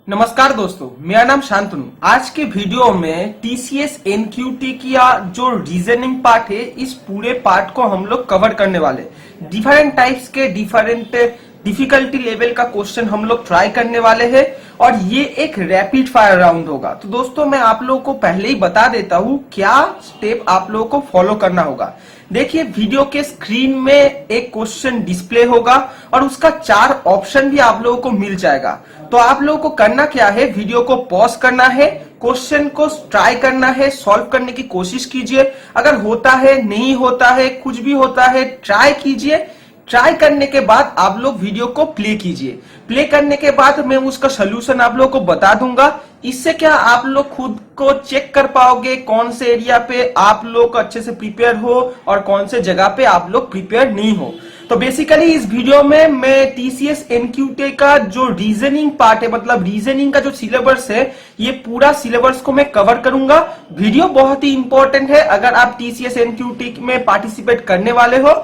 नमस्कार दोस्तों, मेरा नाम शांतनु। आज के वीडियो में टीसीएस एनक्यूटी की जो रीजनिंग पार्ट है, इस पूरे पार्ट को हम लोग कवर करने वाले। डिफरेंट टाइप्स के डिफरेंट डिफिकल्टी लेवल का क्वेश्चन हम लोग ट्राई करने वाले हैं और ये एक रैपिड फायर राउंड होगा। तो दोस्तों, मैं आप लोगों को पहले ही बता देता हूँ क्या स्टेप आप लोगों को फॉलो करना होगा। देखिए, वीडियो के स्क्रीन में एक क्वेश्चन डिस्प्ले होगा और उसका 4 ऑप्शन भी आप लोगों को मिल जाएगा। तो आप लोगों को करना क्या है, वीडियो को पॉज करना है, क्वेश्चन को ट्राई करना है, सॉल्व करने की कोशिश कीजिए। अगर होता है, नहीं होता है, कुछ भी होता है, ट्राई कीजिए। ट्राई करने के बाद आप लोग वीडियो को प्ले कीजिए। प्ले करने के बाद मैं उसका सोल्यूशन आप लोगों को बता दूंगा। इससे क्या आप लोग खुद को चेक कर पाओगे कौन से एरिया पे आप लोग अच्छे से प्रिपेयर हो और कौन से जगह पे आप लोग प्रिपेयर नहीं हो। तो बेसिकली इस वीडियो में मैं टीसीएस एनक्यूटी का जो रीजनिंग पार्ट है, मतलब रीजनिंग का जो सिलेबस है, ये पूरा सिलेबस को मैं कवर करूंगा। वीडियो बहुत ही इंपॉर्टेंट है अगर आप टीसीएस एनक्यूटी में पार्टिसिपेट करने वाले हो।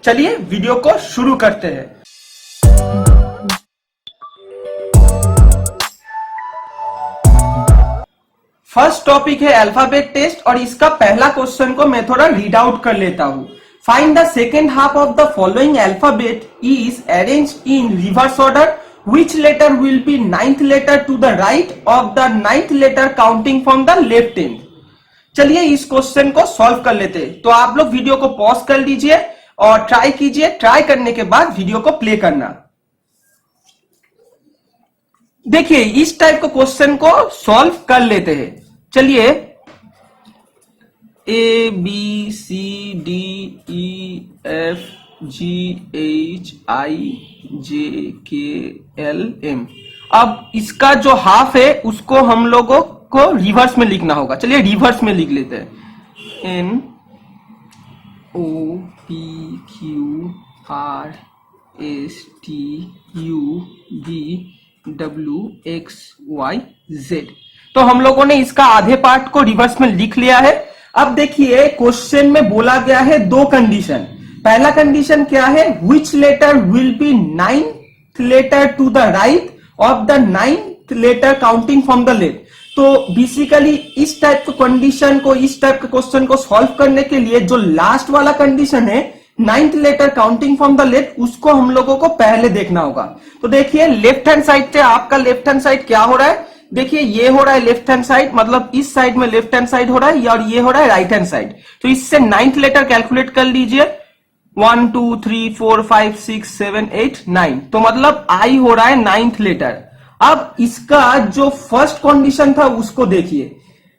चलिए वीडियो को शुरू करते हैं। फर्स्ट टॉपिक है अल्फाबेट टेस्ट और इसका पहला क्वेश्चन को मैं थोड़ा रीड आउट कर लेता हूं। Find the second half of the following alphabet is arranged in reverse order, which letter will be ninth letter to the right of the ninth letter counting from the left end। चलिए इस question को solve कर लेते हैं। तो आप लोग video को पॉज कर लीजिए और ट्राई कीजिए। ट्राई करने के बाद वीडियो को प्ले करना। देखिए, इस टाइप का क्वेश्चन को सॉल्व कर लेते हैं। चलिए, A B C D E F G H I J K L M. अब इसका जो हाफ है उसको हम लोगों को रिवर्स में लिखना होगा। चलिए रिवर्स में लिख लेते हैं। N O P Q R S T U V W X Y Z. तो हम लोगों ने इसका आधे पार्ट को रिवर्स में लिख लिया है। अब देखिए, क्वेश्चन में बोला गया है 2 कंडीशन। पहला कंडीशन क्या है, which letter will be ninth letter to the right of the ninth letter counting from the left. तो बेसिकली इस टाइप के कंडीशन को, इस टाइप के क्वेश्चन को सॉल्व करने के लिए जो लास्ट वाला कंडीशन है, ninth letter counting from the left, उसको हम लोगों को पहले देखना होगा। तो देखिए, लेफ्ट हैंड साइड से आपका लेफ्ट हैंड साइड क्या हो रहा है। देखिए, ये हो रहा है लेफ्ट हैंड साइड, मतलब इस साइड में लेफ्ट हैंड साइड हो रहा है, और ये हो रहा है राइट हैंड साइड। तो इससे नाइन्थ लेटर कैलकुलेट कर लीजिए। 1 2 3 4 5 6 7 8 9। तो मतलब आई हो रहा है नाइन्थ लेटर। अब इसका जो फर्स्ट कंडीशन था उसको देखिए,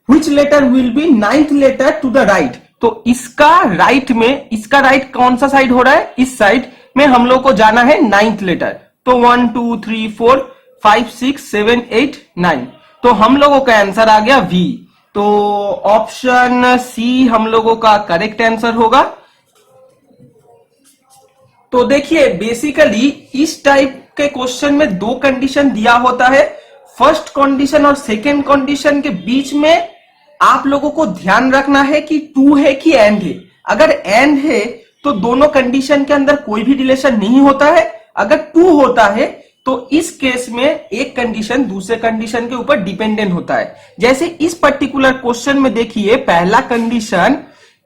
which letter will be ninth letter to the right. तो इसका राइट में, इसका राइट कौन सा साइड हो रहा है, इस साइड में हम लोग को जाना है नाइन्थ लेटर। तो 1 2 3 4 5 6 7 8 9। तो हम लोगों का आंसर आ गया वी। तो ऑप्शन सी हम लोगों का करेक्ट आंसर होगा। तो देखिए, बेसिकली इस टाइप के क्वेश्चन में 2 कंडीशन दिया होता है। फर्स्ट कंडीशन और सेकेंड कंडीशन के बीच में आप लोगों को ध्यान रखना है कि 2 है कि एंड है। अगर एंड है तो दोनों कंडीशन के अंदर कोई भी रिलेशन नहीं होता है। अगर 2 होता है तो इस केस में एक कंडीशन दूसरे कंडीशन के ऊपर डिपेंडेंट होता है। जैसे इस पर्टिकुलर क्वेश्चन में देखिए, पहला कंडीशन,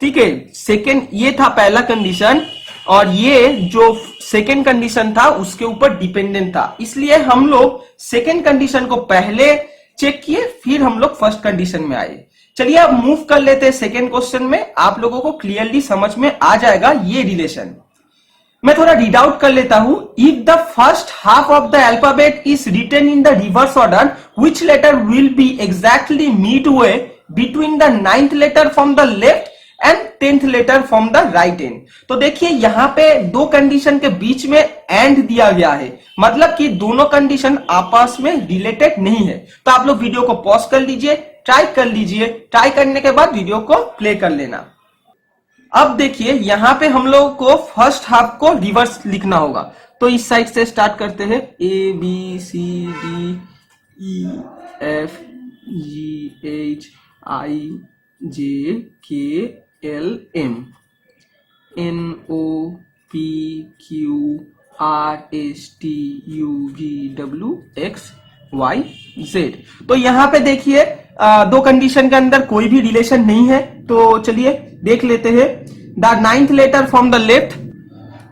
ठीक है, सेकेंड, ये था पहला कंडीशन और ये जो सेकेंड कंडीशन था उसके ऊपर डिपेंडेंट था। इसलिए हम लोग सेकेंड कंडीशन को पहले चेक किए, फिर हम लोग फर्स्ट कंडीशन में आए। चलिए अब मूव कर लेते हैं सेकेंड क्वेश्चन में। आप लोगों को क्लियरली समझ में आ जाएगा ये रिलेशन। मैं थोड़ा रीड आउट कर लेता हूं। If the first half of the alphabet is written in the reverse order, which letter will be exactly midway between the ninth letter from the left and 10th letter from the right end. तो देखिए, यहां पे 2 condition के बीच में and दिया गया है, मतलब कि दोनों कंडीशन आपस में रिलेटेड नहीं है। तो आप लोग वीडियो को पॉज कर लीजिए, ट्राई कर लीजिए। ट्राई करने के बाद वीडियो को प्ले कर लेना। अब देखिए, यहां पे हम लोग को फर्स्ट हाफ को रिवर्स लिखना होगा। तो इस साइड से स्टार्ट करते हैं। A B C D E F G H I J K L M N O P Q R S T U V W X Y Z. तो यहाँ पे देखिए दो कंडीशन के अंदर कोई भी रिलेशन नहीं है, तो चलिए देख लेते हैं। The ninth letter from the left,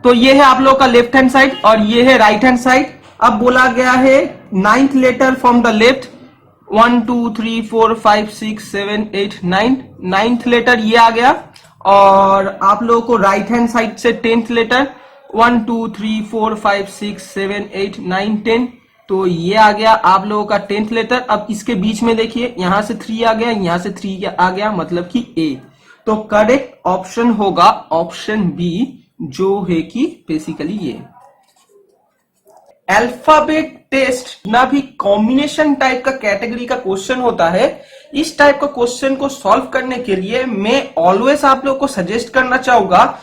तो ये है आप लोग का लेफ्ट हैंड साइड और ये है राइट हैंड साइड। अब बोला गया है ninth letter from the left, 1 2 3 4 5 6 7 8 9, ninth letter ये आ गया। और आप लोगों को राइट हैंड साइड से 10th लेटर 1 2 3 4 5 6 7 8 9 10, तो ये आ गया आप लोगों का 10th लेटर। अब इसके बीच में देखिए यहां से 3 आ गया, यहां से 3 आ गया, मतलब कि ए। तो करेक्ट ऑप्शन होगा ऑप्शन बी, जो है कि बेसिकली ये। अल्फाबेट टेस्ट ना भी कॉम्बिनेशन टाइप का कैटेगरी का क्वेश्चन होता है। इस टाइप का क्वेश्चन को सॉल्व करने के लिए मैं ऑलवेज आप लोगों को सजेस्ट करना चाहूंगा,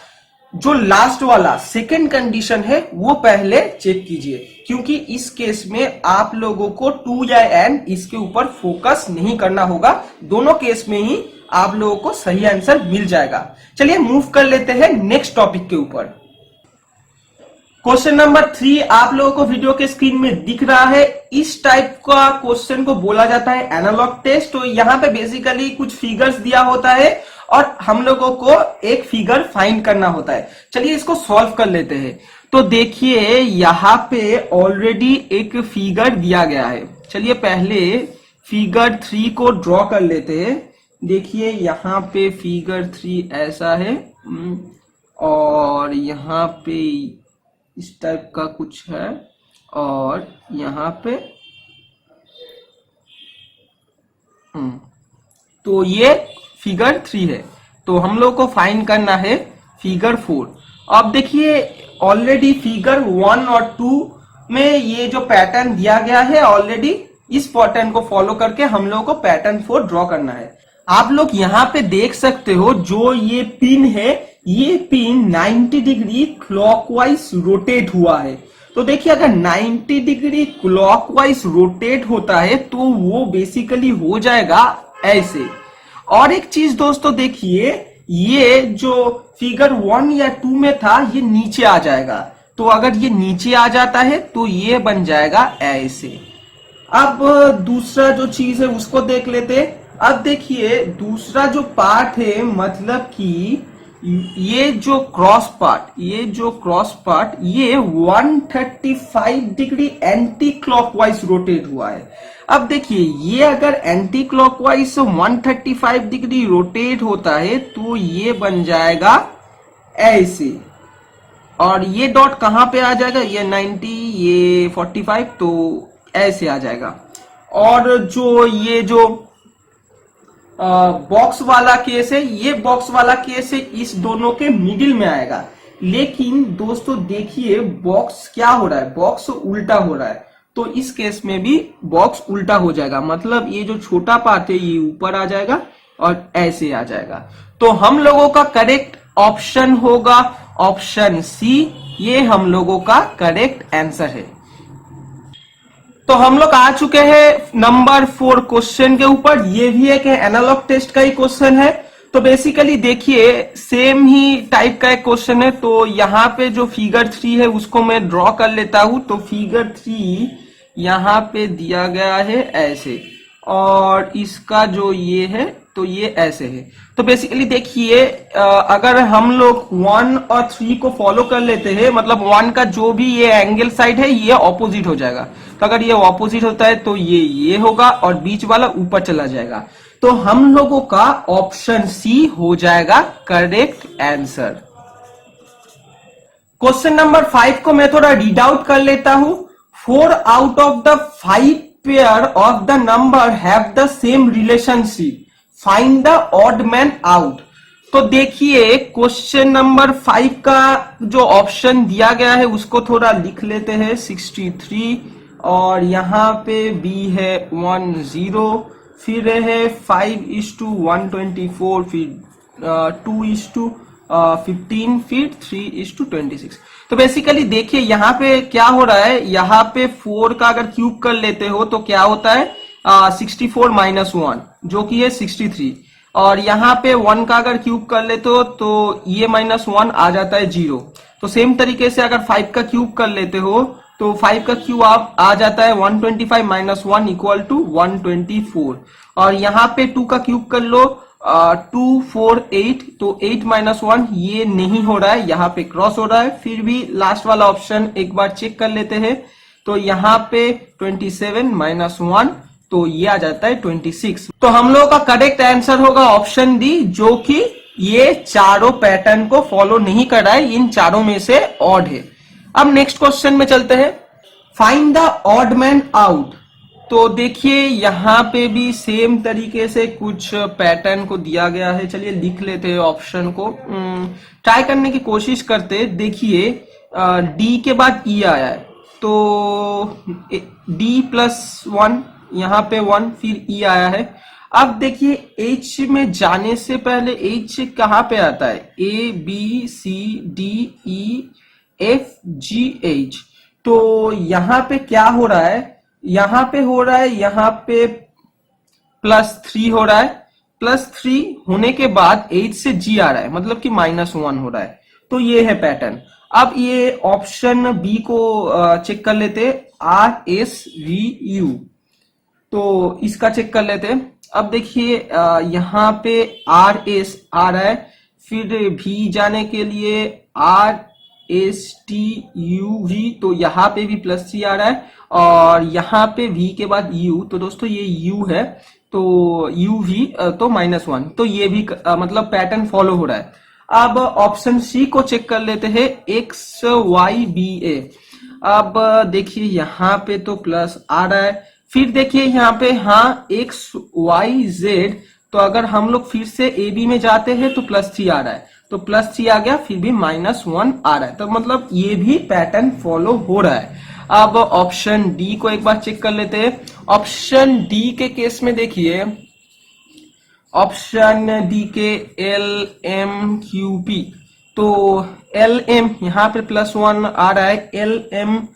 जो लास्ट वाला सेकंड कंडीशन है वो पहले चेक कीजिए, क्योंकि इस केस में आप लोगों को 2 या n इसके ऊपर फोकस नहीं करना होगा। दोनों केस में ही आप लोगों को सही आंसर मिल जाएगा। चलिए मूव कर लेते हैं नेक्स्ट टॉपिक के ऊपर। क्वेश्चन नंबर 3 आप लोगों को वीडियो के स्क्रीन में दिख रहा है। इस टाइप का क्वेश्चन को बोला जाता है एनालॉग टेस्ट। तो यहाँ पे बेसिकली कुछ फिगर्स दिया होता है और हम लोगों को एक फिगर फाइंड करना होता है। चलिए इसको सॉल्व कर लेते हैं। तो देखिए यहाँ पे ऑलरेडी एक फिगर दिया गया है। चलिए पहले फिगर 3 को ड्रॉ कर लेते हैं। देखिए यहाँ पे फिगर 3 ऐसा है और यहाँ पे इस टाइप का कुछ है और यहाँ पे तो ये फिगर 3 है। तो हम लोग को फाइंड करना है फिगर 4। अब देखिए ऑलरेडी फिगर 1 और 2 में ये जो पैटर्न दिया गया है, ऑलरेडी इस पैटर्न को फॉलो करके हम लोग को पैटर्न 4 ड्रॉ करना है। आप लोग यहाँ पे देख सकते हो जो ये पिन है, ये पिन 90 डिग्री क्लॉकवाइज रोटेट हुआ है। तो देखिए अगर 90 डिग्री क्लॉकवाइज रोटेट होता है तो वो बेसिकली हो जाएगा ऐसे। और एक चीज दोस्तों देखिए, ये जो फिगर 1 या 2 में था ये नीचे आ जाएगा। तो अगर ये नीचे आ जाता है तो ये बन जाएगा ऐसे। अब दूसरा जो चीज है उसको देख लेते। अब देखिए दूसरा जो पार्ट है, मतलब कि ये जो क्रॉस पार्ट ये 135 डिग्री एंटी क्लॉकवाइज रोटेट हुआ है। अब देखिए ये अगर एंटी क्लॉकवाइज 135 डिग्री रोटेट होता है तो ये बन जाएगा ऐसे। और ये डॉट कहां पे आ जाएगा, ये 90 ये 45, तो ऐसे आ जाएगा। और जो ये जो बॉक्स वाला केस है, ये बॉक्स वाला केस है इस दोनों के मिडिल में आएगा। लेकिन दोस्तों देखिए बॉक्स क्या हो रहा है, बॉक्स उल्टा हो रहा है। तो इस केस में भी बॉक्स उल्टा हो जाएगा, मतलब ये जो छोटा पार्ट है ये ऊपर आ जाएगा और ऐसे आ जाएगा। तो हम लोगों का करेक्ट ऑप्शन होगा ऑप्शन सी, ये हम लोगों का करेक्ट आंसर है। तो हम लोग आ चुके हैं नंबर 4 क्वेश्चन के ऊपर। ये भी एक एनालॉग टेस्ट का ही क्वेश्चन है। तो बेसिकली देखिए सेम ही टाइप का एक क्वेश्चन है। तो यहाँ पे जो फिगर 3 है उसको मैं ड्रॉ कर लेता हूं। तो फिगर 3 यहाँ पे दिया गया है ऐसे, और इसका जो ये है तो ये ऐसे है। तो बेसिकली देखिए अगर हम लोग 1 और 3 को फॉलो कर लेते हैं, मतलब 1 का जो भी ये एंगल साइड है ये ऑपोजिट हो जाएगा। तो अगर ये ऑपोजिट होता है तो ये होगा और बीच वाला ऊपर चला जाएगा। तो हम लोगों का ऑप्शन सी हो जाएगा करेक्ट आंसर। क्वेश्चन नंबर 5 को मैं थोड़ा रीड आउट कर लेता हूं। 4 out of the 5 pair of the number have the same relationship, find the odd man out. तो देखिए क्वेश्चन नंबर 5 का जो ऑप्शन दिया गया है उसको थोड़ा लिख लेते हैं, 63, और यहाँ पे बी है 10, फिर है 5:124, फिर 2:15, फिर 3:26। तो बेसिकली देखिए यहाँ पे क्या हो रहा है, यहाँ पे 4 का अगर क्यूब कर लेते हो तो क्या होता है 64 - 1 जो कि है 63, और यहाँ पे 1 का अगर क्यूब कर लेते हो तो ये -1 आ जाता है 0। तो सेम तरीके से अगर 5 का क्यूब कर लेते हो तो 5 का क्यूब आ जाता है 125 माइनस 1 इक्वल टू 124। और यहाँ पे 2 का क्यूब कर लो 2 4 8, तो 8 माइनस 1 ये नहीं हो रहा है, यहाँ पे क्रॉस हो रहा है। फिर भी लास्ट वाला ऑप्शन एक बार चेक कर लेते हैं, तो यहाँ पे 27 माइनस 1, तो ये आ जाता है 26। तो हम लोगों का करेक्ट आंसर होगा ऑप्शन डी, जो कि ये चारों पैटर्न को फॉलो नहीं कर रहा है, इन चारों में से ऑड है। अब नेक्स्ट क्वेश्चन में चलते हैं, find the odd man out. तो देखिए यहाँ पे भी सेम तरीके से कुछ पैटर्न को दिया गया है। चलिए लिख लेते हैं ऑप्शन को, ट्राई करने की कोशिश करते हैं। देखिए डी के बाद ई आया है, तो डी प्लस 1, यहाँ पे 1, फिर ई आया है। अब देखिए एच में जाने से पहले एच कहाँ पे आता है, A B C D E F G H. तो यहाँ पे क्या हो रहा है, यहाँ पे हो रहा है, यहाँ पे +3 हो रहा है, +3 होने के बाद एच से जी आ रहा है, मतलब कि -1 हो रहा है। तो ये है पैटर्न। अब ये ऑप्शन बी को चेक कर लेते हैं, RSVU, तो इसका चेक कर लेते हैं। अब देखिए यहाँ पे RS आ रहा है, फिर भी जाने के लिए RSTUV, तो यहाँ पे भी +3 आ रहा है, और यहाँ पे V के बाद U, तो दोस्तों ये U है, तो UV तो -1, तो ये भी मतलब पैटर्न फॉलो हो रहा है। अब ऑप्शन सी को चेक कर लेते हैं, XYBA। अब देखिए यहाँ पे तो प्लस आ रहा है, फिर देखिए यहाँ पे हाँ XYZ, तो अगर हम लोग फिर से AB में जाते हैं तो +3 आ रहा है, तो +3 आ गया, फिर भी -1 आ रहा है, तो मतलब ये भी पैटर्न फॉलो हो रहा है। अब ऑप्शन डी को एक बार चेक कर लेते हैं। ऑप्शन डी के केस में देखिए, ऑप्शन डी के LMQP, तो LM यहाँ पे +1 आ रहा है, LMNOPQ,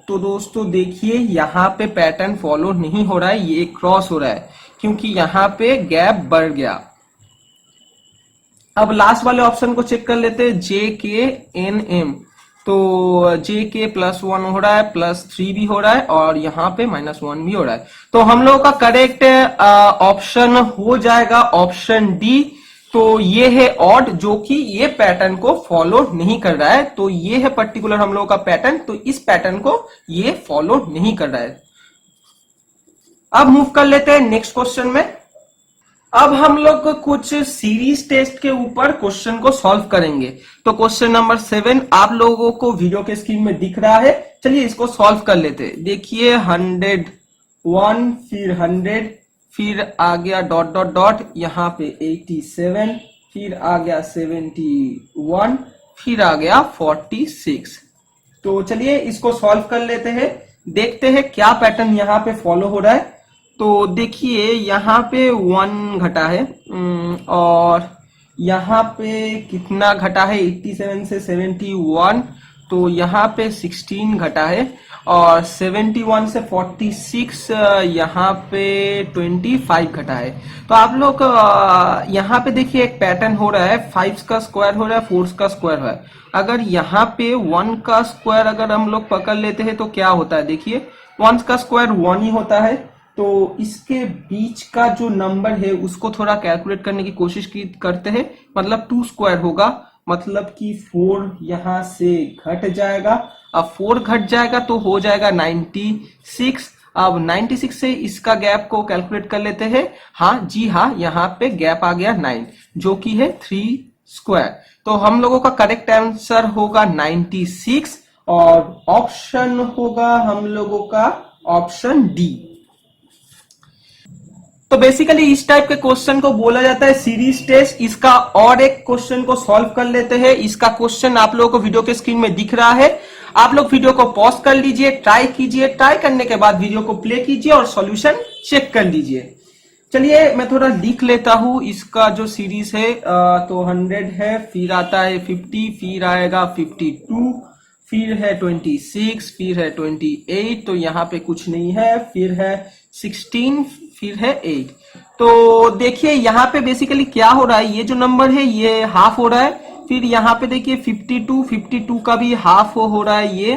तो दोस्तों देखिए यहाँ पे पैटर्न फॉलो नहीं हो रहा है, ये क्रॉस हो रहा है, क्योंकि यहाँ पे गैप बढ़ गया। अब लास्ट वाले ऑप्शन को चेक कर लेते हैं, JKNM, तो JK +1 हो रहा है, +3 भी हो रहा है, और यहाँ पे -1 भी हो रहा है। तो हम लोगों का करेक्ट ऑप्शन हो जाएगा ऑप्शन डी। तो ये है ऑड, जो कि ये पैटर्न को फॉलो नहीं कर रहा है। तो ये है पर्टिकुलर हम लोगों का पैटर्न, तो इस पैटर्न को ये फॉलो नहीं कर रहा है। अब मूव कर लेते हैं नेक्स्ट क्वेश्चन में। अब हम लोग कुछ सीरीज टेस्ट के ऊपर क्वेश्चन को सॉल्व करेंगे। तो क्वेश्चन नंबर 7 आप लोगों को वीडियो के स्क्रीन में दिख रहा है, चलिए इसको सॉल्व कर लेते हैं। देखिए 101, फिर 100, फिर आ गया डॉट डॉट डॉट, यहाँ पे 87, फिर आ गया 71, फिर आ गया 46। तो चलिए इसको सॉल्व कर लेते हैं, देखते हैं क्या पैटर्न यहाँ पे फॉलो हो रहा है। तो देखिए यहाँ पे 1 घटा है, और यहाँ पे कितना घटा है, 87 से 71, तो यहाँ पे 16 घटा है, और 71 से 46 यहाँ पे 25 घटा है। तो आप लोग यहाँ पे देखिए एक पैटर्न हो रहा है, 5 का स्क्वायर हो रहा है, 4 का स्क्वायर हो रहा है। अगर यहाँ पे 1 का स्क्वायर अगर हम लोग पकड़ लेते हैं तो क्या होता है, देखिए 1 का स्क्वायर 1 ही होता है। तो इसके बीच का जो नंबर है उसको थोड़ा कैलकुलेट करने की कोशिश करते हैं, मतलब 2 स्क्वायर होगा, मतलब कि 4 यहां से घट जाएगा। अब 4 घट जाएगा तो हो जाएगा 96। अब 96 से इसका गैप को कैलकुलेट कर लेते हैं। हाँ जी हाँ, यहाँ पे गैप आ गया 9, जो कि है 3 स्क्वायर। तो हम लोगों का करेक्ट आंसर होगा 96, और ऑप्शन होगा हम लोगों का ऑप्शन डी। तो बेसिकली इस टाइप के क्वेश्चन को बोला जाता है सीरीज टेस्ट। इसका और एक क्वेश्चन को सॉल्व कर लेते हैं। इसका क्वेश्चन आप लोगों को वीडियो के स्क्रीन में दिख रहा है। आप लोग वीडियो को पॉज कर लीजिए, ट्राई कीजिए, ट्राई करने के बाद वीडियो को प्ले कीजिए और सॉल्यूशन चेक कर लीजिए। चलिए मैं थोड़ा लिख लेता हूं इसका जो सीरीज है। तो 100 है, फिर आता है 50, फिर आएगा 52, फिर है 26, फिर है 28, तो यहाँ पे कुछ नहीं है, फिर है 16, फिर है 8। तो देखिए यहाँ पे बेसिकली क्या हो रहा है, ये जो नंबर है ये हाफ हो रहा है, फिर यहाँ पे देखिए 52 का भी हाफ हो रहा है ये,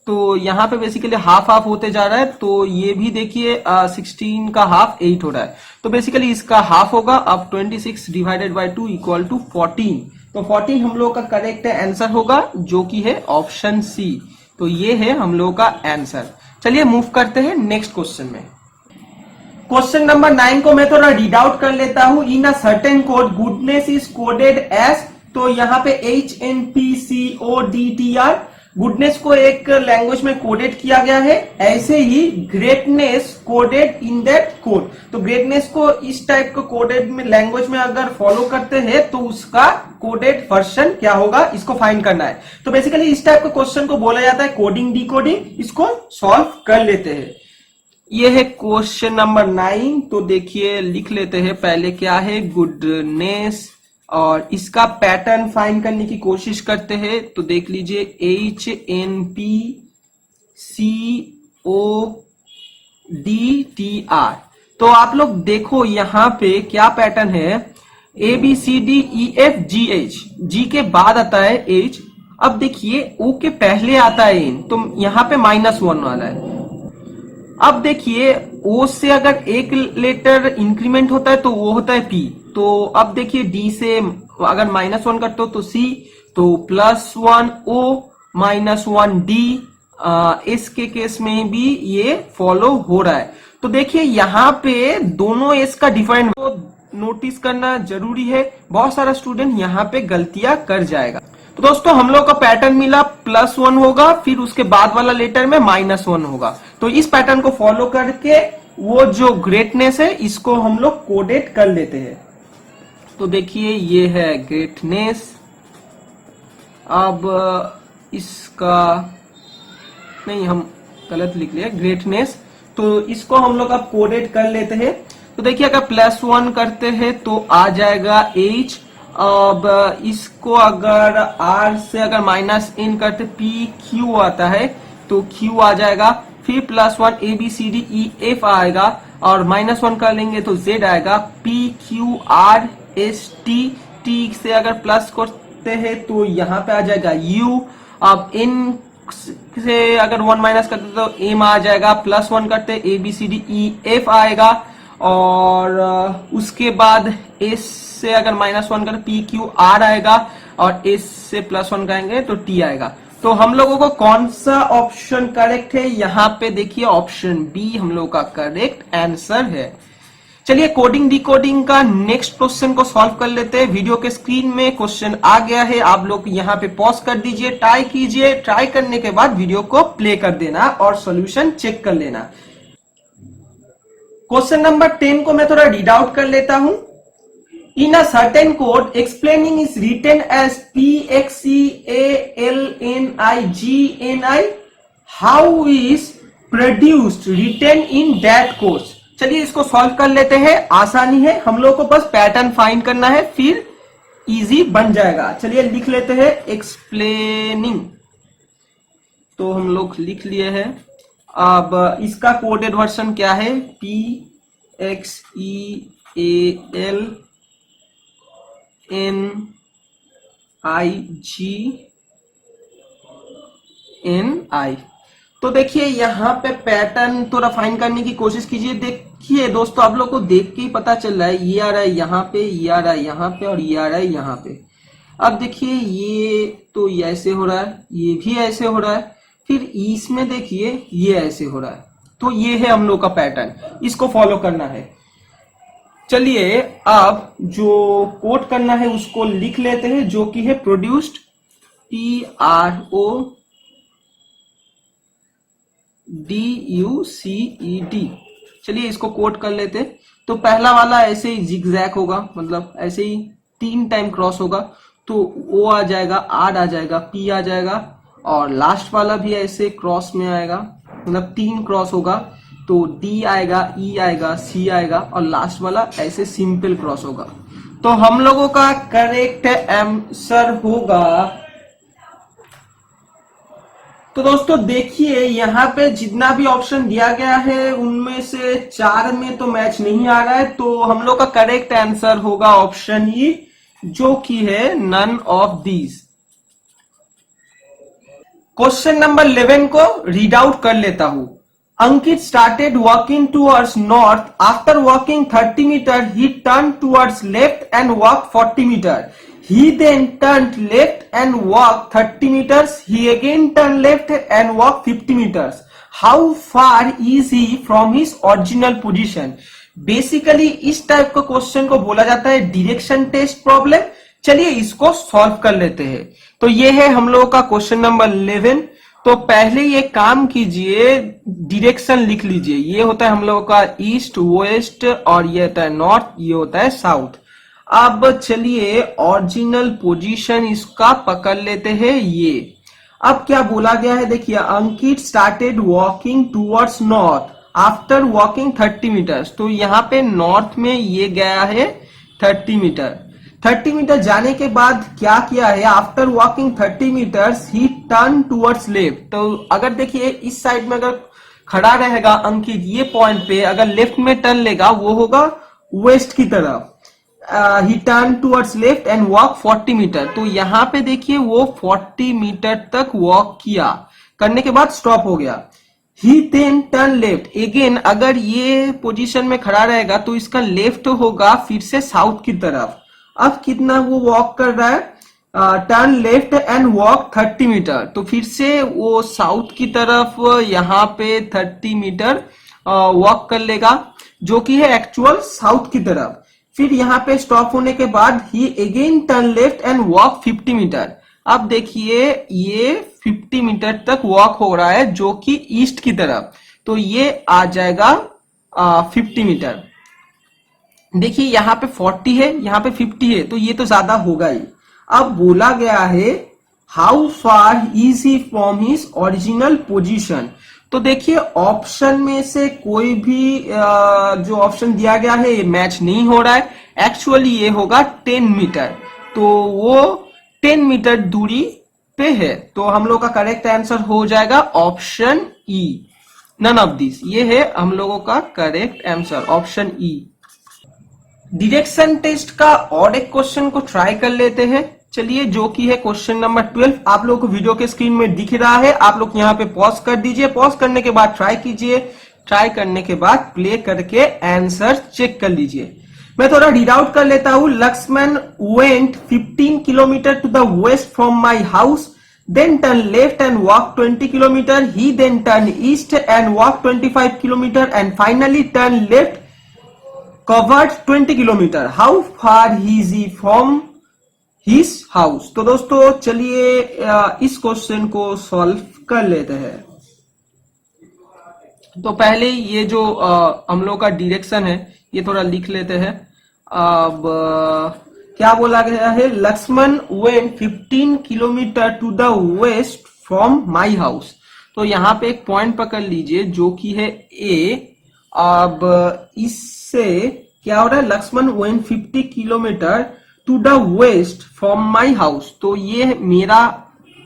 तो यहाँ पे बेसिकली हाफ हाफ होते जा रहा है, तो ये भी देखिए 16 का हाफ 8 हो रहा है, तो बेसिकली इसका हाफ होगा। अब 26 डिवाइडेड बाई 2 इक्वल टू 14, तो 14 हम लोग का करेक्ट आंसर होगा, जो कि है ऑप्शन सी। तो ये है हम लोग का आंसर। चलिए मूव करते हैं नेक्स्ट क्वेश्चन में। क्वेश्चन नंबर 9 को मैं थोड़ा रीड आउट कर लेता हूं। In a certain code goodness is coded as, तो यहाँ पे HNPCODTR, गुडनेस को एक लैंग्वेज में कोडेड किया गया है। ऐसे ही greatness coded in that code, तो ग्रेटनेस को इस टाइप का कोडेड में लैंग्वेज में अगर फॉलो करते हैं तो उसका कोडेड वर्जन क्या होगा, इसको फाइंड करना है। तो बेसिकली इस टाइप के क्वेश्चन को बोला जाता है कोडिंग डिकोडिंग। इसको सॉल्व कर लेते हैं। ये है क्वेश्चन नंबर 9, तो देखिए लिख लेते हैं पहले क्या है गुडनेस, और इसका पैटर्न फाइंड करने की कोशिश करते हैं। तो देख लीजिए HNPCODTR, तो आप लोग देखो यहाँ पे क्या पैटर्न है, ABCDEFGH, G के बाद आता है H। अब देखिए O के पहले आता है N, तो यहाँ पे -1 वाला है। अब देखिए O से अगर एक लेटर इंक्रीमेंट होता है तो वो होता है P, तो अब देखिए D से अगर -1 करते हो तो C, तो +1 O -1 D, S के केस में भी ये फॉलो हो रहा है। तो देखिए यहाँ पे दोनों S का डिफरेंट नोटिस करना जरूरी है, बहुत सारा स्टूडेंट यहाँ पे गलतियां कर जाएगा। तो दोस्तों हम लोग का पैटर्न मिला +1 होगा, फिर उसके बाद वाला लेटर में -1 होगा। तो इस पैटर्न को फॉलो करके वो जो ग्रेटनेस है इसको हम लोग कोडेड कर लेते हैं। तो देखिए ये है ग्रेटनेस। अब इसका नहीं, हम गलत लिख लिया ग्रेटनेस, तो इसको हम लोग अब कोडेड कर लेते हैं। तो देखिए अगर +1 करते हैं तो आ जाएगा H। अब इसको अगर R से अगर -N करते PQ आता है तो Q आ जाएगा, फिर +1 ABCDEF आएगा, और -1 कर लेंगे तो Z आएगा, PQRST, T से अगर प्लस करते हैं तो यहाँ पे आ जाएगा U। अब N से अगर 1 माइनस करते तो M आ जाएगा, +1 करते ABCDEF आएगा, और उसके बाद S से अगर -1 करें PQR आएगा, और S से +1 करेंगे तो T आएगा। तो हम लोगों को कौन सा ऑप्शन करेक्ट है, यहाँ पे देखिए ऑप्शन बी हम लोग का करेक्ट आंसर है। चलिए कोडिंग डिकोडिंग का नेक्स्ट क्वेश्चन को सॉल्व कर लेते हैं। वीडियो के स्क्रीन में क्वेश्चन आ गया है, आप लोग यहाँ पे पॉज कर दीजिए, ट्राई कीजिए, ट्राई करने के बाद वीडियो को प्ले कर देना और सॉल्यूशन चेक कर लेना। क्वेश्चन नंबर 10 को मैं थोड़ा रीड आउट कर लेता हूं। In a certain code, explaining is written as PXCALNIGNI. How is produced written in that course? चलिए इसको सॉल्व कर लेते हैं, आसानी है, हम लोग को बस पैटर्न फाइंड करना है, फिर इजी बन जाएगा। चलिए लिख लेते हैं एक्सप्लेनिंग, तो हम लोग लिख लिए हैं। अब इसका कोडेड वर्जन क्या है, PXEALNIGNI। तो देखिए यहाँ पे पैटर्न थोड़ा फाइंड करने की कोशिश कीजिए। देखिए दोस्तों आप लोग को देख के ही पता चल रहा है, ये आ रहा है यहाँ पे, ये आ रहा है यहाँ पे, और ये आ रहा है यहाँ पे। अब देखिए ये तो ऐसे हो रहा है, ये भी ऐसे हो रहा है, फिर इसमें देखिए ये ऐसे हो रहा है। तो ये है हम लोग का पैटर्न, इसको फॉलो करना है। चलिए अब जो कोड करना है उसको लिख लेते हैं, जो कि है प्रोड्यूस्ड, PRODUCED। चलिए इसको कोड कर लेते हैं। तो पहला वाला ऐसे ही जिगजैग होगा, मतलब ऐसे ही 3 टाइम क्रॉस होगा, तो O आ जाएगा, R आ जाएगा, P आ जाएगा, और लास्ट वाला भी ऐसे क्रॉस में आएगा, मतलब 3 क्रॉस होगा, तो D आएगा, E आएगा, C आएगा, और लास्ट वाला ऐसे सिंपल क्रॉस होगा। तो हम लोगों का करेक्ट आंसर होगा। तो दोस्तों देखिए यहाँ पे जितना भी ऑप्शन दिया गया है उनमें से 4 में तो मैच नहीं आ रहा है, तो हम लोग का करेक्ट आंसर होगा ऑप्शन ई, जो कि है none of these. Question number 11 को रीड आउट कर लेता हूं। Ankit started walking towards north. After walking 30 metre he turn towards left and walk 40 metre. He then turned left and walked 30 meters. He again turned left and walked 50 meters. How far is he from his original position? Basically इस type का question को बोला जाता है direction test problem. चलिए इसको solve कर लेते हैं। तो ये है हम लोगों का क्वेश्चन नंबर 11। तो पहले ये काम कीजिए, डायरेक्शन लिख लीजिए। ये होता है हम लोगों का ईस्ट वेस्ट, और ये होता है नॉर्थ, ये होता है साउथ। अब चलिए ओरिजिनल पोजीशन इसका पकड़ लेते हैं। ये अब क्या बोला गया है, देखिए Ankit started walking towards north after walking 30 metres. तो यहाँ पे नॉर्थ में ये गया है 30 मीटर। 30 मीटर जाने के बाद क्या किया है, after walking 30 metres he turn towards left. तो अगर देखिए इस साइड में अगर खड़ा रहेगा अंकित, ये पॉइंट पे अगर लेफ्ट में टर्न लेगा वो होगा वेस्ट की तरफ। He turn towards left and walk 40 metre. तो यहाँ पे देखिए वो 40 मीटर तक वॉक किया, करने के बाद स्टॉप हो गया। ही देन टर्न लेफ्ट अगेन। अगर ये पोजीशन में खड़ा रहेगा तो इसका लेफ्ट होगा फिर से साउथ की तरफ। अब कितना वो वॉक कर रहा है, turn left and walk 30 metre. तो फिर से वो साउथ की तरफ यहाँ पे 30 मीटर वॉक कर लेगा, जो कि है एक्चुअल साउथ की तरफ। फिर यहाँ पे स्टॉप होने के बाद ही again turn left and walk 50 metre. अब देखिए ये 50 मीटर तक वॉक हो रहा है, जो कि ईस्ट की तरफ। तो ये आ जाएगा 50 मीटर। देखिए यहाँ पे 40 है, यहाँ पे 50 है, तो ये तो ज्यादा होगा ही। अब बोला गया है how far is he from his original position. तो देखिए ऑप्शन में से कोई भी जो ऑप्शन दिया गया है ये मैच नहीं हो रहा है। एक्चुअली ये होगा 10 मीटर। तो वो 10 मीटर दूरी पे है। तो हम लोग का करेक्ट आंसर हो जाएगा option E, none of this. ये है हम लोगों का correct answer, option E. Direction test का और एक क्वेश्चन को ट्राई कर लेते हैं। चलिए, जो कि है क्वेश्चन नंबर 12। आप लोग को वीडियो के स्क्रीन में दिख रहा है। आप लोग यहाँ पे पॉज कर दीजिए। पॉज करने के बाद ट्राई कीजिए। ट्राई करने के बाद प्ले करके आंसर चेक कर लीजिए। मैं थोड़ा रीड आउट कर लेता हूं। Laxman went 15 kilometre to the west from my house, then turn left and walk 20 kilometer. He then turn east and walk 25 kilometer and finally turn left, covered 20 kilometer. How far is he from his house? तो दोस्तों चलिए इस question को solve कर लेते हैं। तो पहले ये जो हम लोग का डायरेक्शन है ये थोड़ा लिख लेते हैं। अब क्या बोला गया है, Laxman went 15 kilometre to the west from my house. तो यहाँ पे एक पॉइंट पकड़ लीजिए जो कि है ए। अब इससे क्या हो रहा है, Laxman went 50 kilometre to the west from my house. तो ये मेरा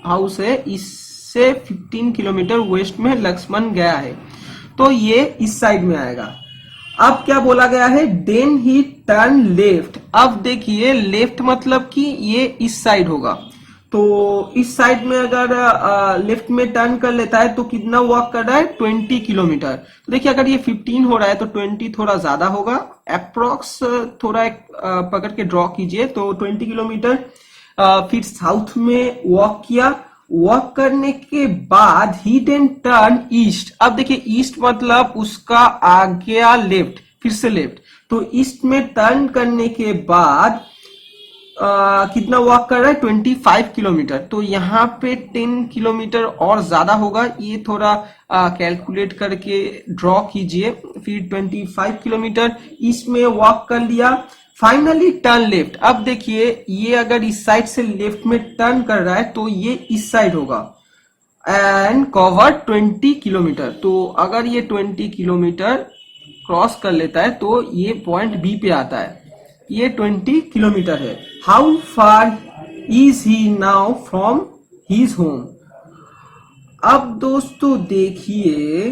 हाउस है, इससे 15 किलोमीटर वेस्ट में लक्ष्मण गया है। तो ये इस साइड में आएगा। अब क्या बोला गया है, देन ही टर्न लेफ्ट। अब देखिए लेफ्ट मतलब कि ये इस साइड होगा। तो इस साइड में अगर लेफ्ट में टर्न कर लेता है तो कितना वॉक कर रहा है, 20 किलोमीटर। तो देखिए अगर ये 15 हो रहा है तो 20 थोड़ा ज्यादा होगा। अप्रोक्स थोड़ा पकड़ के ड्रॉ कीजिए। तो 20 किलोमीटर फिर साउथ में वॉक किया। वॉक करने के बाद ही देन टर्न ईस्ट। अब देखिए ईस्ट मतलब उसका आ गया लेफ्ट, फिर से लेफ्ट। तो ईस्ट में टर्न करने के बाद कितना वॉक कर रहा है, 25 किलोमीटर। तो यहाँ पे 10 किलोमीटर और ज्यादा होगा। ये थोड़ा कैलकुलेट करके ड्रॉ कीजिए। फिर 25 किलोमीटर ईस्ट में वॉक कर लिया। Finally turn left. अब देखिए ये अगर इस साइड से लेफ्ट में टर्न कर रहा है तो ये इस साइड होगा एंड कवर 20 किलोमीटर। तो अगर ये 20 किलोमीटर क्रॉस कर लेता है तो ये पॉइंट बी पे आता है। ये 20 किलोमीटर है। How far is he now from his home. अब दोस्तों देखिए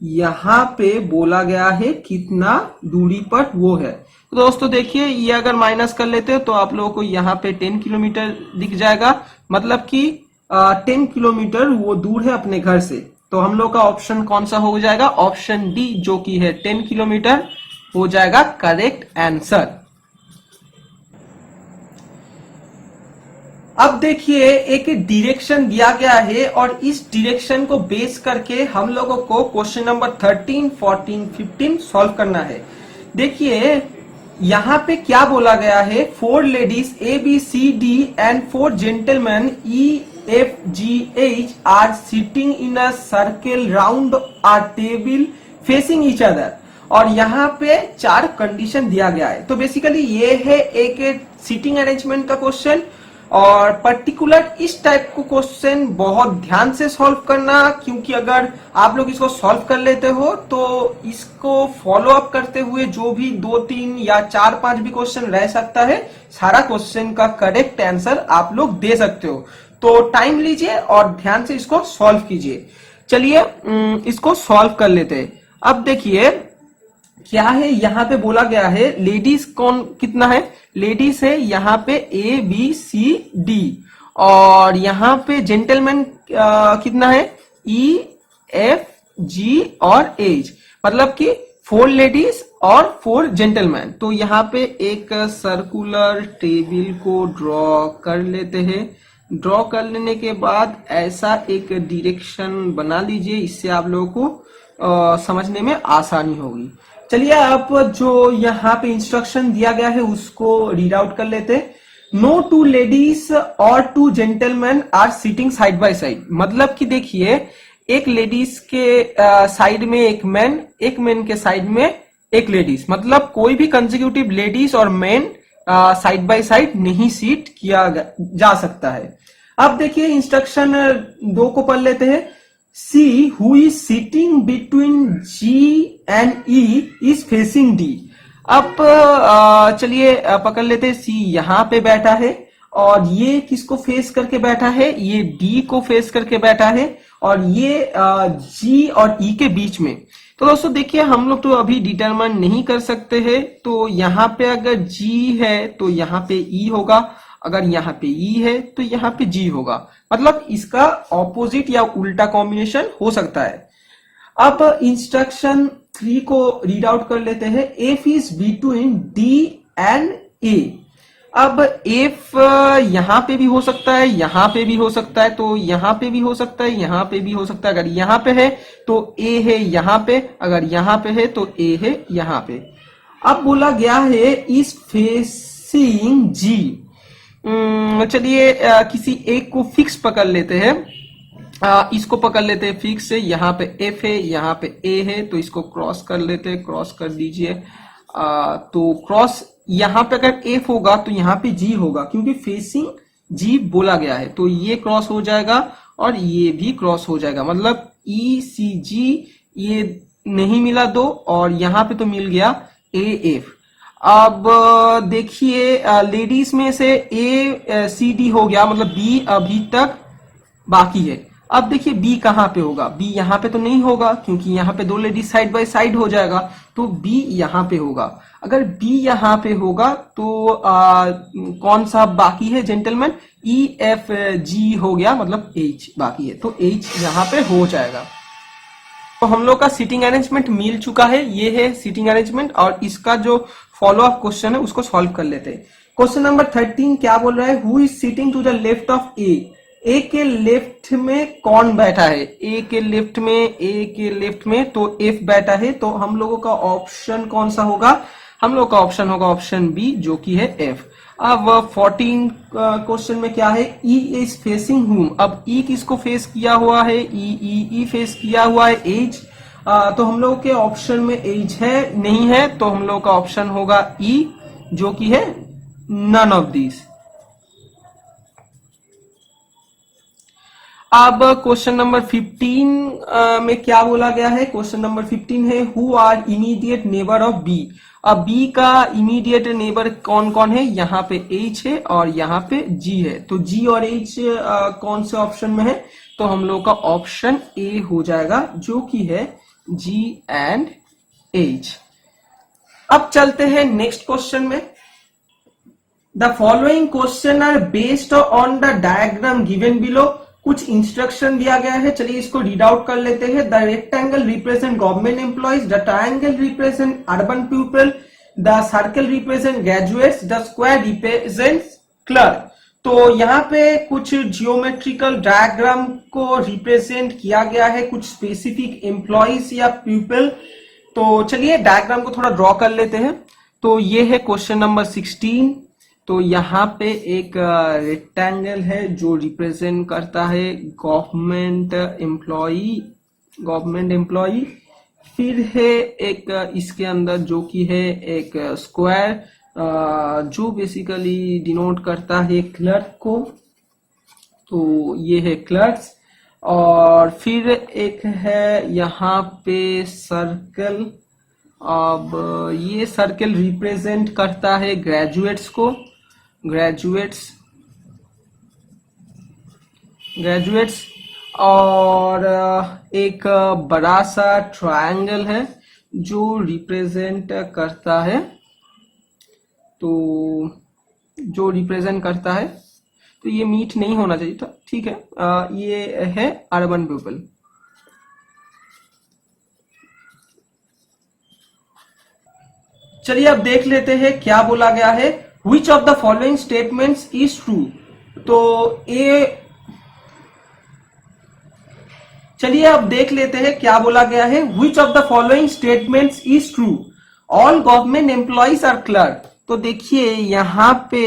यहाँ पे बोला गया है कितना दूरी पर वो है। तो दोस्तों देखिए, ये अगर माइनस कर लेते हो तो आप लोगों को यहाँ पे 10 किलोमीटर दिख जाएगा, मतलब कि 10 किलोमीटर वो दूर है अपने घर से। तो हम लोग का ऑप्शन कौन सा हो जाएगा? ऑप्शन डी, जो कि है 10 किलोमीटर, हो जाएगा करेक्ट आंसर। अब देखिए, एक डायरेक्शन दिया गया है और इस डायरेक्शन को बेस करके हम लोगों को क्वेश्चन नंबर 13, 14, 15 सॉल्व करना है। देखिए यहाँ पे क्या बोला गया है, 4 ladies A B C D and 4 gentleman E F G H are sitting in a circle round a table facing each other. और यहाँ पे 4 कंडीशन दिया गया है। तो बेसिकली ये है एक सीटिंग अरेंजमेंट का क्वेश्चन, और पर्टिकुलर इस टाइप को क्वेश्चन बहुत ध्यान से सॉल्व करना, क्योंकि अगर आप लोग इसको सॉल्व कर लेते हो तो इसको फॉलो अप करते हुए जो भी 2, 3 या 4, 5 भी क्वेश्चन रह सकता है, सारा क्वेश्चन का करेक्ट आंसर आप लोग दे सकते हो। तो टाइम लीजिए और ध्यान से इसको सॉल्व कीजिए। चलिए इसको सॉल्व कर लेते हैं। अब देखिए क्या है, यहाँ पे बोला गया है लेडीज कौन कितना है, लेडीज है यहाँ पे ए बी सी डी, और यहाँ पे जेंटलमैन कितना है, ई एफ जी और एच, मतलब कि 4 लेडीज और 4 जेंटलमैन। तो यहाँ पे एक सर्कुलर टेबल को ड्रॉ कर लेते हैं। ड्रॉ कर लेने के बाद ऐसा एक डायरेक्शन बना लीजिए, इससे आप लोगों को समझने में आसानी होगी। चलिए आप जो यहाँ पे इंस्ट्रक्शन दिया गया है उसको रीड आउट कर लेते हैं। नो 2 लेडीज और 2 gentleman are sitting side by side, मतलब कि देखिए एक लेडीज के साइड में एक मैन के साइड में एक लेडीज, मतलब कोई भी कंसेक्यूटिव लेडीज और मैन साइड बाय साइड नहीं सीट किया जा सकता है। अब देखिए इंस्ट्रक्शन 2 को पढ़ लेते हैं। C who is sitting between G and E is facing D। अब चलिए पकड़ लेते हैं। C यहाँ पे बैठा है और ये किसको फेस करके बैठा है, ये D को फेस करके बैठा है, और ये G और E के बीच में। तो दोस्तों देखिए हम लोग तो अभी डिटरमाइन नहीं कर सकते हैं, तो यहाँ पे अगर G है तो यहाँ पे E होगा, अगर यहाँ पे E है तो यहाँ पे G होगा, मतलब इसका ऑपोजिट या उल्टा कॉम्बिनेशन हो सकता है। अब इंस्ट्रक्शन 3 को रीड आउट कर लेते हैं। F is between D and A। अब F यहाँ पे भी हो सकता है, यहाँ पे भी हो सकता है, तो यहाँ पे भी हो सकता है, यहाँ पे भी हो सकता है। अगर यहाँ पे है तो A है यहाँ पे, अगर यहाँ पे है तो A है यहाँ पे। अब बोला गया है इस फेसिंग G। चलिए किसी एक को फिक्स पकड़ लेते हैं। इसको पकड़ लेते हैं फिक्स से। यहाँ पे F है, यहाँ पे A है, तो इसको क्रॉस कर लेते हैं। क्रॉस कर दीजिए। तो क्रॉस यहाँ पे अगर F होगा तो यहाँ पे G होगा, क्योंकि फेसिंग G बोला गया है, तो ये क्रॉस हो जाएगा और ये भी क्रॉस हो जाएगा, मतलब E C G ये नहीं मिला 2, और यहाँ पे तो मिल गया A F। अब देखिए लेडीज में से A C D हो गया, मतलब B अभी तक बाकी है। अब देखिए B कहाँ पे होगा, B यहाँ पे तो नहीं होगा, क्योंकि यहाँ पे 2 लेडीज साइड बाय साइड हो जाएगा, तो B यहाँ पे होगा। अगर B यहाँ पे होगा तो कौन सा बाकी है जेंटलमैन, E F G हो गया, मतलब H बाकी है, तो H यहाँ पे हो जाएगा। तो हम लोग का सीटिंग अरेंजमेंट मिल चुका है, ये है सीटिंग अरेंजमेंट, और इसका जो फॉलो अप क्वेश्चन है उसको सॉल्व कर लेते हैं। क्वेश्चन नंबर 13 क्या बोल रहा है, who is sitting to the left of A के लेफ्ट में कौन बैठा है, ए के लेफ्ट में तो F बैठा है, तो हम लोगों का ऑप्शन कौन सा होगा, हम लोग का ऑप्शन होगा ऑप्शन बी, जो कि है F। अब 14 क्वेश्चन में क्या है, E इज फेसिंग हुम। अब E किसको फेस किया हुआ है, E फेस किया हुआ है H। तो हम लोग के ऑप्शन में H है नहीं है, तो हम लोग का ऑप्शन होगा E, जो कि है नन ऑफ दिस। अब क्वेश्चन नंबर 15 में क्या बोला गया है, क्वेश्चन नंबर 15 है who are immediate neighbour of B. अब बी का इमीडिएट नेबर कौन कौन है, यहाँ पे H है और यहाँ पे G है, तो G और H कौन से ऑप्शन में है, तो हम लोग का ऑप्शन A हो जाएगा, जो कि है जी एंड एच। अब चलते हैं नेक्स्ट क्वेश्चन में। The following question are based on the diagram given below. कुछ इंस्ट्रक्शन दिया गया है, चलिए इसको रीड आउट कर लेते हैं। The rectangle represent government employees, the triangle represent urban people, the circle represent graduates, the square represents clerk. तो यहाँ पे कुछ जियोमेट्रिकल डायग्राम को रिप्रेजेंट किया गया है, कुछ स्पेसिफिक एम्प्लॉइज या पीपल। तो चलिए डायग्राम को थोड़ा ड्रॉ कर लेते हैं। तो ये है क्वेश्चन नंबर 16। तो यहाँ पे एक रेक्टेंगल है जो रिप्रेजेंट करता है गवर्नमेंट एम्प्लॉई। फिर है एक इसके अंदर जो कि है एक स्क्वायर जो बेसिकली डिनोट करता है क्लर्क को। तो ये है क्लर्क्स। और फिर एक है यहाँ पे सर्कल। अब ये सर्कल रिप्रेजेंट करता है ग्रेजुएट्स को, ग्रेजुएट्स। और एक बड़ा सा ट्रायंगल है जो रिप्रेजेंट करता है, तो जो रिप्रेजेंट करता है, तो ये मीट नहीं होना चाहिए था, ठीक है। ये है अर्बन पीपल। चलिए अब देख लेते हैं क्या बोला गया है। Which of the following statements is true? तो ये चलिए अब देख लेते हैं क्या बोला गया है। Which of the following statements is true? All government employees are clerk। तो देखिए यहाँ पे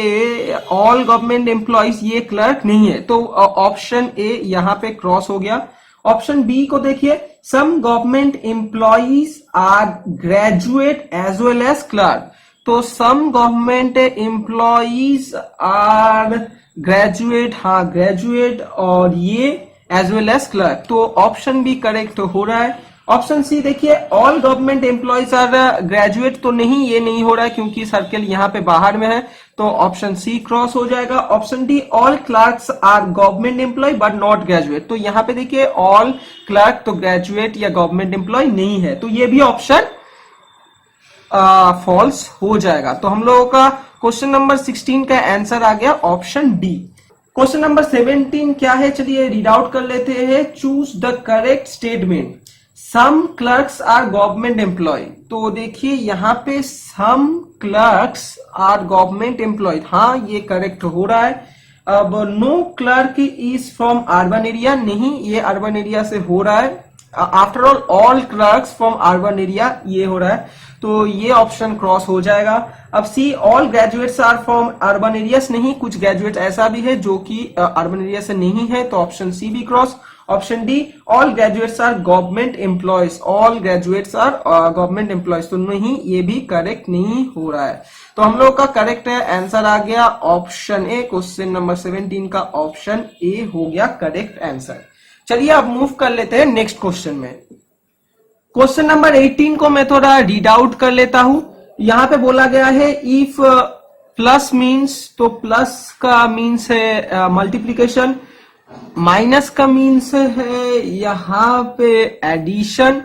all government employees ये क्लर्क नहीं है, तो ऑप्शन ए यहाँ पे क्रॉस हो गया। ऑप्शन बी को देखिए, some government employees are graduate as well as clerk. तो some government employees are graduate, हाँ ग्रेजुएट, और ये एज वेल एज क्लर्क। तो ऑप्शन बी करेक्ट हो रहा है। ऑप्शन सी देखिए, all government employees are graduate, तो नहीं, ये नहीं हो रहा है क्योंकि सर्कल यहाँ पे बाहर में है, तो ऑप्शन सी क्रॉस हो जाएगा। Option D, all clerks are government employ but not graduate. तो यहाँ पे देखिए ऑल क्लर्क तो ग्रेजुएट या गवर्नमेंट एम्प्लॉय नहीं है, तो ये भी ऑप्शन फॉल्स हो जाएगा। तो हम लोगों का क्वेश्चन नंबर 16 का आंसर आ गया ऑप्शन डी। क्वेश्चन नंबर 17 क्या है, चलिए रीड आउट कर लेते हैं। Choose the correct statement. Some clerks are government employ. तो देखिए यहाँ पे some clerks are government employ, हाँ ये करेक्ट हो रहा है। अब no clerk is from urban area, नहीं ये अर्बन एरिया से हो रहा है। After all clerks from urban area, ये हो रहा है, तो ये ऑप्शन क्रॉस हो जाएगा। अब C, all graduates are from urban areas, नहीं कुछ ग्रेजुएट ऐसा भी है जो कि अर्बन एरिया से नहीं है, तो ऑप्शन सी भी cross. Option D, all graduates are government employees, all graduates are government employees, तो नहीं ये भी करेक्ट नहीं हो रहा है। तो हम लोग का करेक्ट आंसर आ गया ऑप्शन ए। क्वेश्चन नंबर 17 का ऑप्शन ए हो गया करेक्ट आंसर। चलिए अब मूव कर लेते हैं नेक्स्ट क्वेश्चन में। क्वेश्चन नंबर 18 को मैं थोड़ा रीड आउट कर लेता हूं। यहां पे बोला गया है इफ प्लस मीन्स, तो प्लस का मीन्स है मल्टीप्लीकेशन, माइनस का मीन्स है यहाँ पे एडिशन,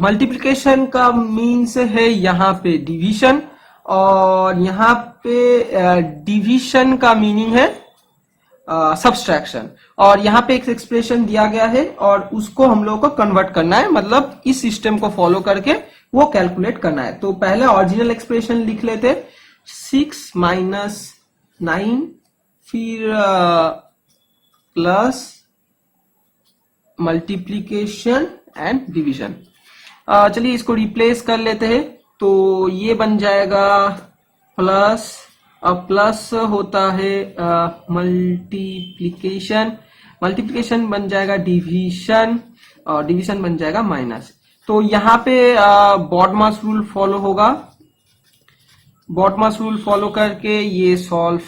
मल्टीप्लीकेशन का मीन्स है यहाँ पे डिवीजन, और यहाँ पे डिवीजन का मीनिंग है सब्सट्रैक्शन। और यहाँ पे एक एक्सप्रेशन दिया गया है और उसको हम लोग को कन्वर्ट करना है, मतलब इस सिस्टम को फॉलो करके वो कैलकुलेट करना है। तो पहले ओरिजिनल एक्सप्रेशन लिख लेते, 6 माइनस 9, फिर प्लस मल्टीप्लीकेशन एंड डिवीजन। चलिए इसको रिप्लेस कर लेते हैं, तो ये बन जाएगा प्लस, अब प्लस होता है मल्टीप्लीकेशन, मल्टीप्लीकेशन बन जाएगा डिवीजन, और डिवीजन बन जाएगा माइनस। तो यहाँ पे बॉडमास रूल फॉलो होगा, बॉडमास रूल फॉलो करके ये सॉल्व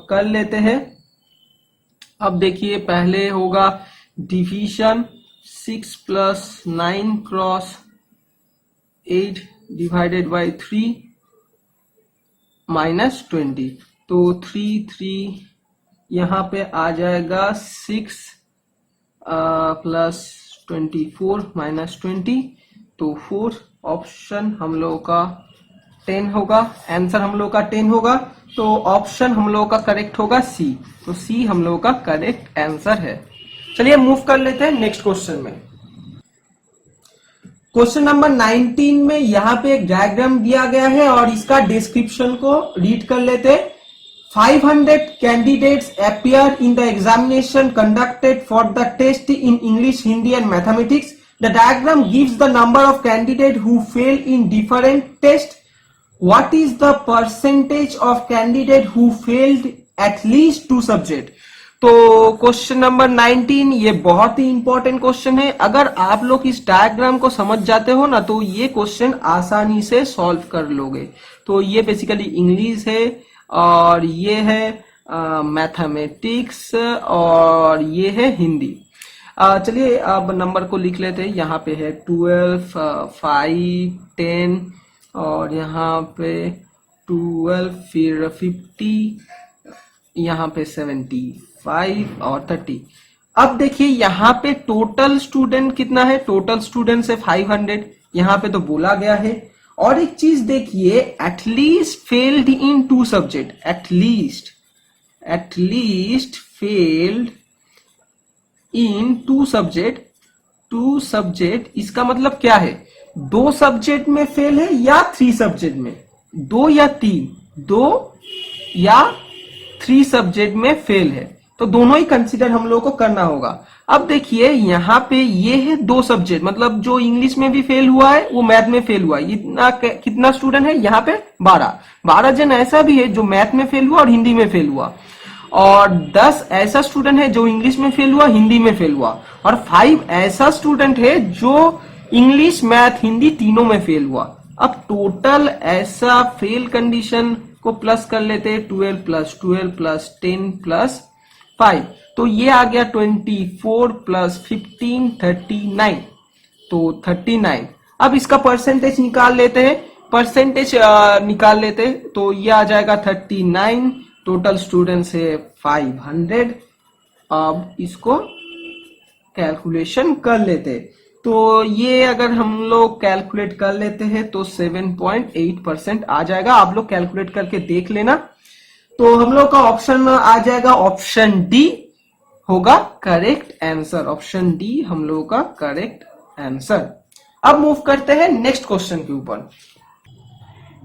कर लेते हैं। अब देखिए पहले होगा division, 6 plus 9 cross 8 divided by 3 minus 20, तो 3 यहाँ पे आ जाएगा 6 प्लस 24 माइनस 20, तो 4 ऑप्शन हम लोगों का 10 होगा, आंसर हम लोगों का 10 होगा। तो ऑप्शन हम लोगों का करेक्ट होगा सी, तो सी हम लोगों का करेक्ट आंसर है। चलिए मूव कर लेते हैं नेक्स्ट क्वेश्चन में। क्वेश्चन नंबर 19 में यहाँ पे एक डायग्राम दिया गया है और इसका डिस्क्रिप्शन को रीड कर लेते हैं। 500 candidates appear in the examination conducted for the test in English, Hindi and Mathematics. The diagram gives the number of candidates who failed in different tests. What is the percentage of candidates who failed at least 2 subjects? तो question number 19 ये बहुत ही important question है। अगर आप लोग इस diagram को समझ जाते हो ना तो ये क्वेश्चन आसानी से सॉल्व कर लोगे। तो ये बेसिकली इंग्लिश है और ये है मैथमेटिक्स और ये है हिंदी। चलिए अब नंबर को लिख लेते हैं। यहाँ पे है 12, 5, 10 और यहाँ पे 12, फिर 50, यहाँ पे 75 और 30। अब देखिए यहाँ पे टोटल स्टूडेंट कितना है, टोटल स्टूडेंट है 500, यहाँ पे तो बोला गया है। और एक चीज देखिए, at least failed in 2 subject, at least failed in 2 subject, 2 subject इसका मतलब क्या है, 2 सब्जेक्ट में फेल है या 3 सब्जेक्ट में, 2 या 3, 2 या 3 सब्जेक्ट में फेल है, तो दोनों ही कंसीडर हम लोगों को करना होगा। अब देखिए यहाँ पे ये है 2 सब्जेक्ट, मतलब जो इंग्लिश में भी फेल हुआ है वो मैथ में फेल हुआ है। इतना कितना स्टूडेंट है यहाँ पे 12 जन ऐसा भी है जो मैथ में फेल हुआ और हिंदी में फेल हुआ, और 10 ऐसा स्टूडेंट है जो इंग्लिश में फेल हुआ, हिंदी में फेल हुआ, और 5 ऐसा स्टूडेंट है जो इंग्लिश मैथ हिंदी तीनों में फेल हुआ। अब टोटल ऐसा फेल कंडीशन को प्लस कर लेते हैं, 12 प्लस 12 प्लस 10 प्लस 5, तो ये आ गया 24 प्लस 15 39, तो 39। अब इसका परसेंटेज निकाल लेते हैं, तो ये आ जाएगा 39, टोटल स्टूडेंट्स है 500। अब इसको कैलकुलेशन कर लेते हैं, तो ये अगर हम लोग कैलकुलेट कर लेते हैं तो 7.8% आ जाएगा। आप लोग कैलकुलेट करके देख लेना। तो हम लोग का ऑप्शन आ जाएगा, ऑप्शन डी होगा करेक्ट आंसर, ऑप्शन डी हम लोग का करेक्ट आंसर। अब मूव करते हैं नेक्स्ट क्वेश्चन के ऊपर।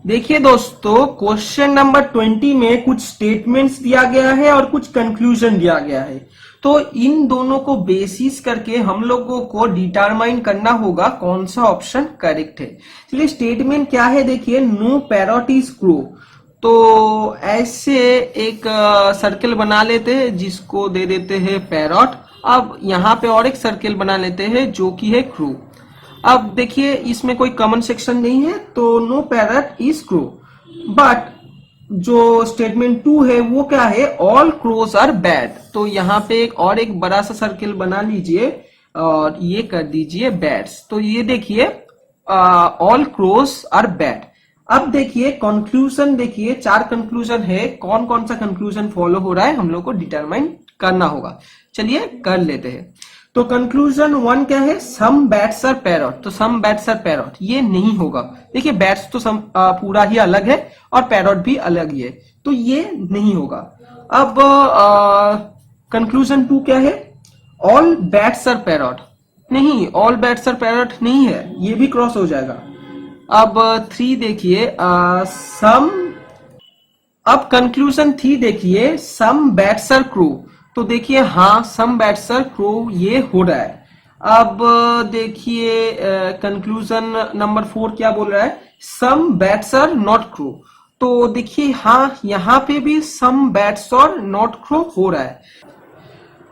देखिए दोस्तों, क्वेश्चन नंबर 20 में कुछ स्टेटमेंट्स दिया गया है और कुछ कंक्लूजन दिया गया है, तो इन दोनों को बेसिस करके हम लोगों को डिटरमाइन करना होगा कौन सा ऑप्शन करेक्ट है। चलिए स्टेटमेंट क्या है देखिए, नो पैरट इज क्रो, तो ऐसे एक सर्कल बना लेते हैं जिसको दे देते हैं पैरट। अब यहाँ पे और एक सर्कल बना लेते हैं जो कि है क्रो। अब देखिए इसमें कोई कॉमन सेक्शन नहीं है, तो no parrot is crow, but जो स्टेटमेंट 2 है वो क्या है, ऑल क्रोज आर बैड, तो यहाँ पे एक बड़ा सा सर्कल बना लीजिए और ये कर दीजिए बैड्स। तो ये देखिए ऑल क्रोज आर बैड। अब देखिए कंक्लूजन, देखिए 4 कंक्लूजन है, कौन कौन सा कंक्लूजन फॉलो हो रहा है हम लोग को डिटरमाइन करना होगा। चलिए कर लेते हैं। तो कंक्लूजन 1 क्या है, सम बैट्स आर पैरट, तो सम बैट्स आर पैरट ये नहीं होगा। देखिए बैट्स तो पूरा ही अलग है और पैरट भी अलग ही है, तो ये नहीं होगा। अब कंक्लूजन 2 क्या है, ऑल बैट्स आर पैरट, नहीं, ऑल बैट्स आर पैरट नहीं है, ये भी क्रॉस हो जाएगा। अब 3 देखिए सम, अब कंक्लूजन 3 देखिए, सम बैट्स आर क्रो, तो देखिए हाँ सम बैट्स आर क्रो ये हो रहा है। अब देखिए कंक्लूजन नंबर 4 क्या बोल रहा है, सम बैट्स आर नॉट क्रो, तो देखिए हाँ यहाँ पे भी सम बैट्स और नॉट क्रो हो रहा है।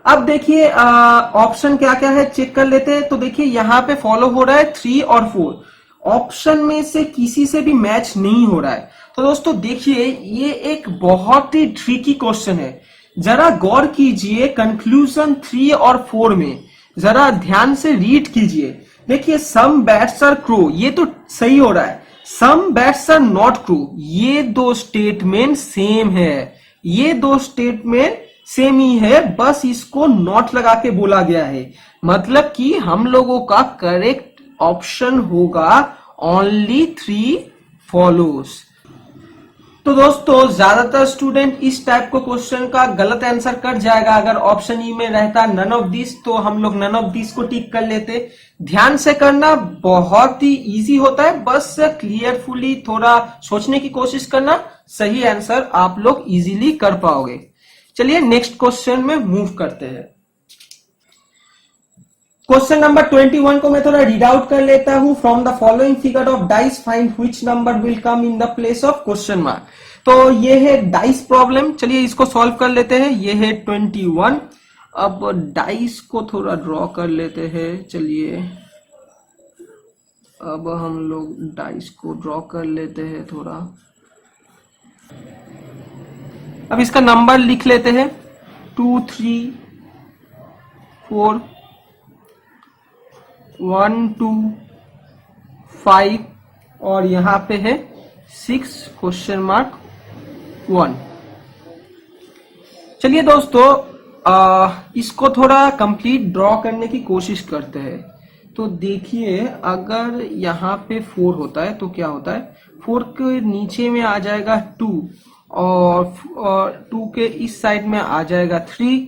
अब देखिए ऑप्शन क्या क्या है चेक कर लेते हैं। तो देखिए यहाँ पे फॉलो हो रहा है 3 और 4, ऑप्शन में से किसी से भी मैच नहीं हो रहा है। तो दोस्तों देखिए ये एक बहुत ही ट्रिकी क्वेश्चन है, जरा गौर कीजिए कंक्लूजन 3 और 4 में, जरा ध्यान से रीड कीजिए। देखिए सम बैट्स आर क्रो ये तो सही हो रहा है, सम बैट्स आर नॉट क्रो ये 2 स्टेटमेंट सेम है, ये 2 स्टेटमेंट सेम ही है, बस इसको नॉट लगा के बोला गया है। मतलब कि हम लोगों का करेक्ट ऑप्शन होगा ओनली 3 फॉलोज। तो दोस्तों ज्यादातर स्टूडेंट इस टाइप को क्वेश्चन का गलत आंसर कर जाएगा। अगर ऑप्शन ई में रहता नन ऑफ दिस, तो हम लोग नन ऑफ दिस को टिक कर लेते। ध्यान से करना, बहुत ही इजी होता है, बस क्लियरफुली थोड़ा सोचने की कोशिश करना, सही आंसर आप लोग इजीली कर पाओगे। चलिए नेक्स्ट क्वेश्चन में मूव करते हैं। क्वेश्चन नंबर 21 को मैं थोड़ा रीड आउट कर लेता हूं। From the following figure of dice find which number will come in the place of question mark. तो ये है डाइस प्रॉब्लम, चलिए इसको सॉल्व कर लेते हैं। ये है 21। अब डाइस को थोड़ा ड्रॉ कर लेते हैं। चलिए अब हम लोग डाइस को ड्रॉ कर लेते हैं थोड़ा। अब इसका नंबर लिख लेते हैं 2 3 4 1 2 5 और यहां पे है 6 क्वेश्चन मार्क 1। चलिए दोस्तों इसको थोड़ा कंप्लीट ड्रॉ करने की कोशिश करते हैं। तो देखिए अगर यहाँ पे 4 होता है तो क्या होता है, 4 के नीचे में आ जाएगा 2 और 2 के इस साइड में आ जाएगा 3।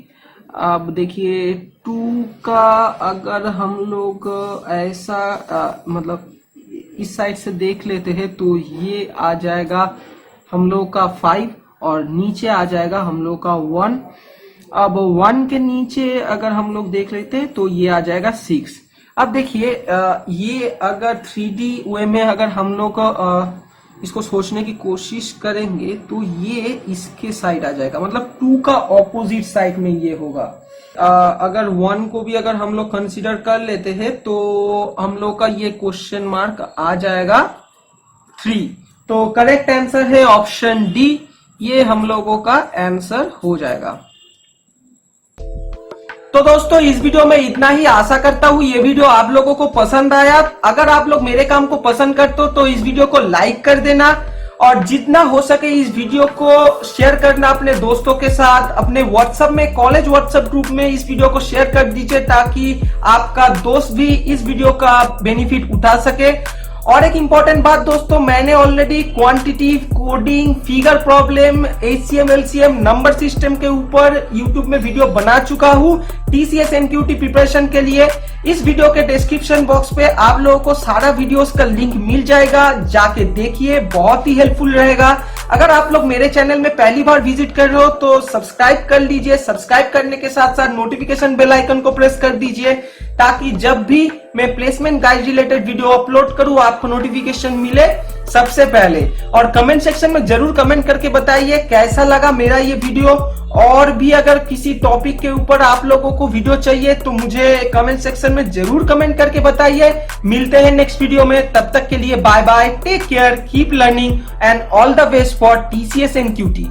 अब देखिए 2 का अगर हम लोग ऐसा मतलब इस साइड से देख लेते हैं तो ये आ जाएगा हम लोग का 5 और नीचे आ जाएगा हम लोग का 1। अब 1 के नीचे अगर हम लोग देख लेते हैं तो ये आ जाएगा 6। अब देखिए ये अगर 3D वे में अगर हम लोग इसको सोचने की कोशिश करेंगे तो ये इसके साइड आ जाएगा, मतलब 2 का ऑपोजिट साइड में ये होगा। अगर 1 को भी अगर हम लोग कंसीडर कर लेते हैं तो हम लोग का ये क्वेश्चन मार्क आ जाएगा 3। तो करेक्ट आंसर है ऑप्शन डी, ये हम लोगों का आंसर हो जाएगा। तो दोस्तों इस वीडियो में इतना ही। आशा करता हूँ ये वीडियो आप लोगों को पसंद आया। अगर आप लोग मेरे काम को पसंद करते हो तो इस वीडियो को लाइक कर देना और जितना हो सके इस वीडियो को शेयर करना अपने दोस्तों के साथ। अपने व्हाट्सएप में, कॉलेज व्हाट्सएप ग्रुप में इस वीडियो को शेयर कर दीजिए ताकि आपका दोस्त भी इस वीडियो का बेनिफिट उठा सके। और एक इंपॉर्टेंट बात दोस्तों, मैंने already quantity, coding, figure problem, HCM, LCM, number system के ऊपर यूट्यूब में वीडियो बना चुका हूं टीसीएस एनक्यूटी प्रिपरेशन के लिए। इस वीडियो के डिस्क्रिप्शन बॉक्स पे आप लोगों को सारा वीडियोस का लिंक मिल जाएगा, जाके देखिए, बहुत ही हेल्पफुल रहेगा। अगर आप लोग मेरे चैनल में पहली बार विजिट कर रहे हो तो सब्सक्राइब कर लीजिए। सब्सक्राइब करने के साथ साथ नोटिफिकेशन बेल आइकन को प्रेस कर दीजिए ताकि जब भी मैं placement guide related video upload करूं आपको नोटिफिकेशन मिले सबसे पहले। और कमेंट सेक्शन में जरूर कमेंट करके बताइए कैसा लगा मेरा ये वीडियो। और भी अगर किसी टॉपिक के ऊपर आप लोगों को वीडियो चाहिए तो मुझे कमेंट सेक्शन में जरूर कमेंट करके बताइए। मिलते हैं नेक्स्ट वीडियो में, तब तक के लिए bye bye, take care, keep learning and all the best for TCS NQT.